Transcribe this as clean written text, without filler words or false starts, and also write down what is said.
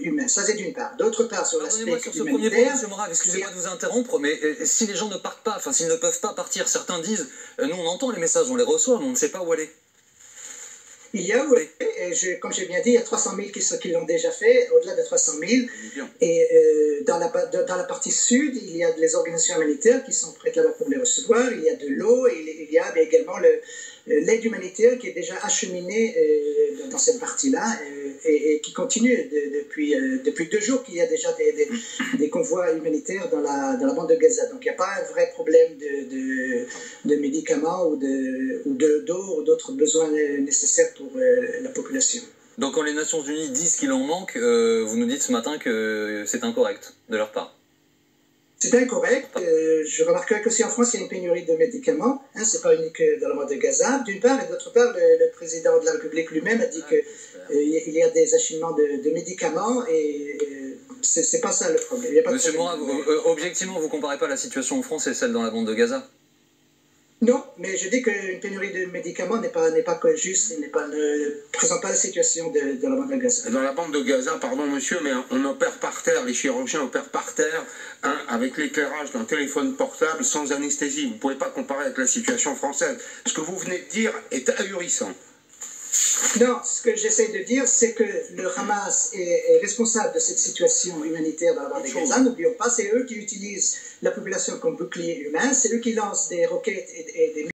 humain. Ça, c'est d'une part. D'autre part, sur l'aspect sur ce premier point, M. Morave, excusez-moi de vous interrompre, mais si les gens ne partent pas, enfin s'ils ne peuvent pas partir, certains disent, nous on entend les messages, on les reçoit, mais on ne sait pas où aller. Il y a, oui, comme j'ai bien dit, il y a 300 000 qui l'ont déjà fait, au-delà de 300 000. Et dans la partie sud, il y a les organisations humanitaires qui sont prêtes là-bas pour les recevoir. Il y a de l'eau, il y a également l'aide humanitaire qui est déjà acheminée dans cette partie-là et qui continue depuis 2 jours qu'il y a déjà des convois humanitaires dans la bande de Gaza. Donc il n'y a pas un vrai problème de médicaments ou d'eau ou d'autres besoins nécessaires pour la population. Donc quand les Nations Unies disent qu'il en manque, vous nous dites ce matin que c'est incorrect de leur part. C'est incorrect. Je remarquerai qu'aussi en France, il y a une pénurie de médicaments. Hein, ce n'est pas unique dans la bande de Gaza. D'une part, et d'autre part, le président de la République lui-même a dit qu'il y a des acheminements de médicaments et ce n'est pas ça le problème. Monsieur Morave, objectivement, vous ne comparez pas la situation en France et celle dans la bande de Gaza? Non, mais je dis qu'une pénurie de médicaments n'est pas juste et ne présente pas la situation de la bande de Gaza. Dans la bande de Gaza, pardon monsieur, mais on opère par terre, les chirurgiens opèrent par terre, hein, avec l'éclairage d'un téléphone portable, sans anesthésie. Vous ne pouvez pas comparer avec la situation française. Ce que vous venez de dire est ahurissant. Non, ce que j'essaie de dire, c'est que le Hamas est responsable de cette situation humanitaire dans la bande de Gaza. N'oublions pas, c'est eux qui utilisent la population comme bouclier humain, c'est eux qui lancent des roquettes et des